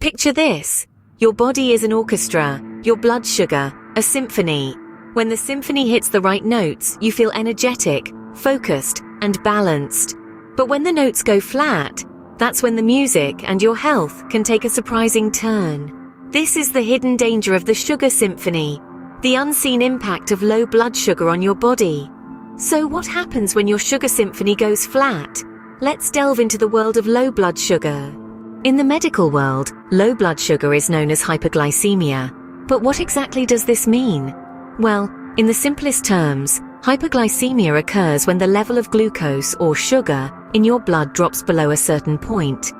Picture this. Your body is an orchestra, your blood sugar, a symphony. When the symphony hits the right notes, you feel energetic, focused, and balanced. But when the notes go flat, that's when the music and your health can take a surprising turn. This is the hidden danger of the sugar symphony, the unseen impact of low blood sugar on your body. So what happens when your sugar symphony goes flat? Let's delve into the world of low blood sugar. In the medical world, low blood sugar is known as hyperglycemia. But what exactly does this mean? Well, in the simplest terms, hyperglycemia occurs when the level of glucose or sugar in your blood drops below a certain point.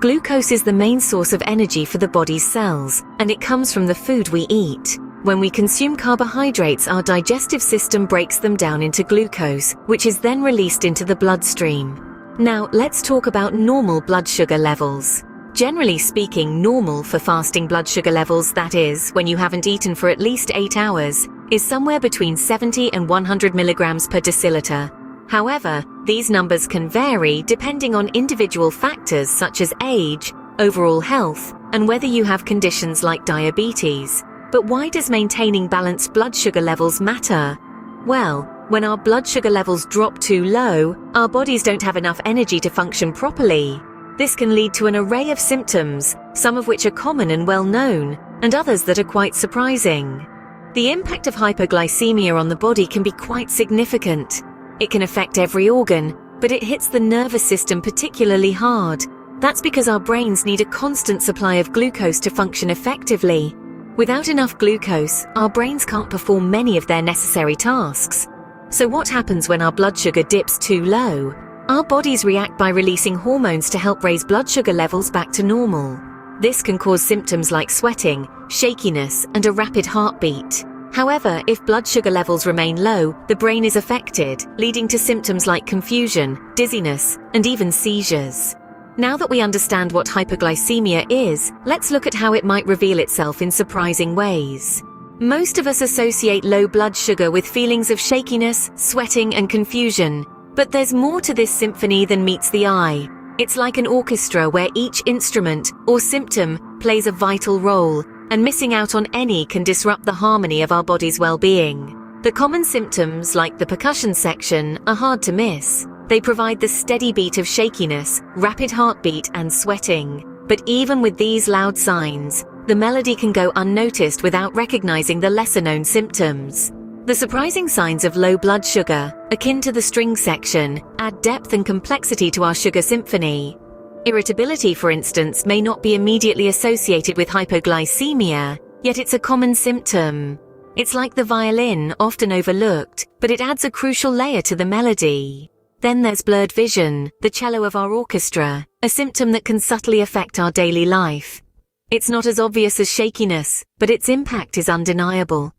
Glucose is the main source of energy for the body's cells, and it comes from the food we eat. When we consume carbohydrates, our digestive system breaks them down into glucose, which is then released into the bloodstream. Now, let's talk about normal blood sugar levels. Generally speaking, normal for fasting blood sugar levels, that is, when you haven't eaten for at least 8 hours, is somewhere between 70 and 100 milligrams per deciliter. However, these numbers can vary depending on individual factors such as age, overall health, and whether you have conditions like diabetes. But why does maintaining balanced blood sugar levels matter? Well, when our blood sugar levels drop too low, our bodies don't have enough energy to function properly. This can lead to an array of symptoms, some of which are common and well known, and others that are quite surprising. The impact of hyperglycemia on the body can be quite significant. It can affect every organ, but it hits the nervous system particularly hard. That's because our brains need a constant supply of glucose to function effectively. Without enough glucose, our brains can't perform many of their necessary tasks. So what happens when our blood sugar dips too low? Our bodies react by releasing hormones to help raise blood sugar levels back to normal. This can cause symptoms like sweating, shakiness, and a rapid heartbeat. However, if blood sugar levels remain low, the brain is affected, leading to symptoms like confusion, dizziness, and even seizures. Now that we understand what hyperglycemia is, let's look at how it might reveal itself in surprising ways. Most of us associate low blood sugar with feelings of shakiness, sweating, and confusion. But there's more to this symphony than meets the eye. It's like an orchestra where each instrument or symptom plays a vital role, and missing out on any can disrupt the harmony of our body's well-being. The common symptoms, like the percussion section, are hard to miss. They provide the steady beat of shakiness, rapid heartbeat, and sweating. But even with these loud signs, the melody can go unnoticed without recognizing the lesser-known symptoms. The surprising signs of low blood sugar, akin to the string section, add depth and complexity to our sugar symphony. Irritability, for instance, may not be immediately associated with hypoglycemia, yet it's a common symptom. It's like the violin, often overlooked, but it adds a crucial layer to the melody. Then there's blurred vision, the cello of our orchestra, a symptom that can subtly affect our daily life. It's not as obvious as shakiness, but its impact is undeniable.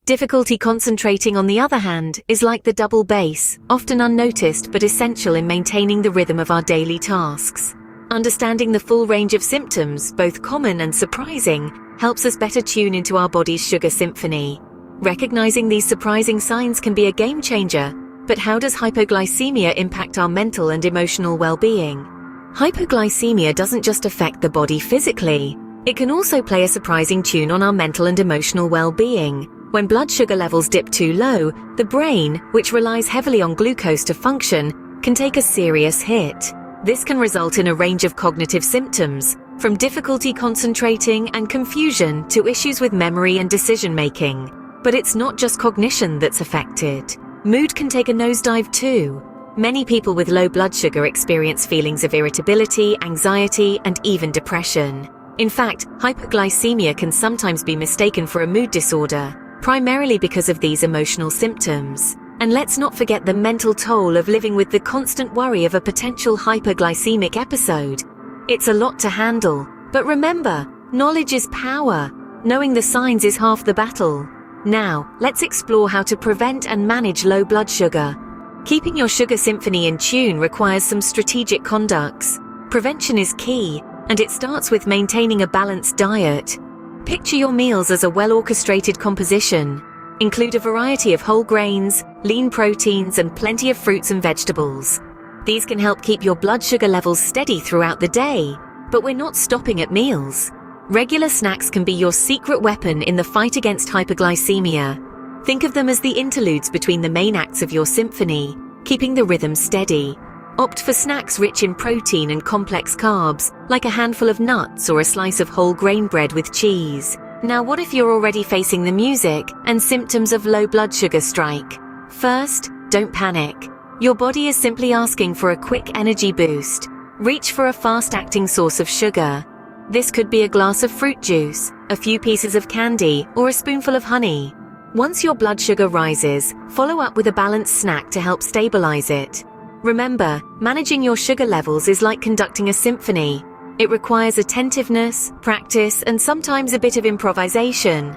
Difficulty concentrating, on the other hand, is like the double bass, often unnoticed but essential in maintaining the rhythm of our daily tasks. Understanding the full range of symptoms, both common and surprising, helps us better tune into our body's sugar symphony. Recognizing these surprising signs can be a game changer, but how does hypoglycemia impact our mental and emotional well-being? Hypoglycemia doesn't just affect the body physically, it can also play a surprising tune on our mental and emotional well-being. When blood sugar levels dip too low, the brain, which relies heavily on glucose to function, can take a serious hit. This can result in a range of cognitive symptoms, from difficulty concentrating and confusion to issues with memory and decision-making. But it's not just cognition that's affected. Mood can take a nosedive too. Many people with low blood sugar experience feelings of irritability, anxiety, and even depression. In fact, hyperglycemia can sometimes be mistaken for a mood disorder, primarily because of these emotional symptoms. And let's not forget the mental toll of living with the constant worry of a potential hyperglycemic episode. It's a lot to handle, but remember, knowledge is power. Knowing the signs is half the battle. Now, let's explore how to prevent and manage low blood sugar. Keeping your sugar symphony in tune requires some strategic conducts. Prevention is key, and it starts with maintaining a balanced diet. Picture your meals as a well-orchestrated composition. Include a variety of whole grains, lean proteins, and plenty of fruits and vegetables. These can help keep your blood sugar levels steady throughout the day, but we're not stopping at meals. Regular snacks can be your secret weapon in the fight against hyperglycemia. Think of them as the interludes between the main acts of your symphony, keeping the rhythm steady. Opt for snacks rich in protein and complex carbs, like a handful of nuts or a slice of whole grain bread with cheese. Now, what if you're already facing the music and symptoms of low blood sugar strike? First, don't panic. Your body is simply asking for a quick energy boost. Reach for a fast-acting source of sugar. This could be a glass of fruit juice, a few pieces of candy, or a spoonful of honey. Once your blood sugar rises, follow up with a balanced snack to help stabilize it. Remember, managing your sugar levels is like conducting a symphony. It requires attentiveness, practice, and sometimes a bit of improvisation.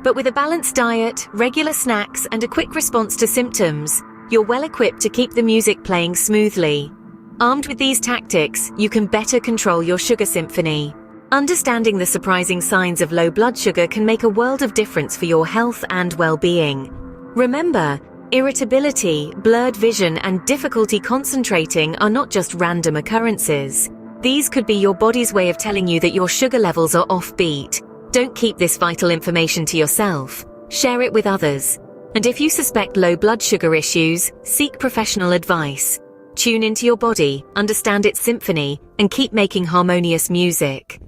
But with a balanced diet, regular snacks, and a quick response to symptoms, you're well equipped to keep the music playing smoothly. Armed with these tactics, you can better control your sugar symphony. Understanding the surprising signs of low blood sugar can make a world of difference for your health and well-being. Remember, irritability, blurred vision, and difficulty concentrating are not just random occurrences. These could be your body's way of telling you that your sugar levels are offbeat. Don't keep this vital information to yourself. Share it with others. And if you suspect low blood sugar issues, seek professional advice. Tune into your body, understand its symphony, and keep making harmonious music.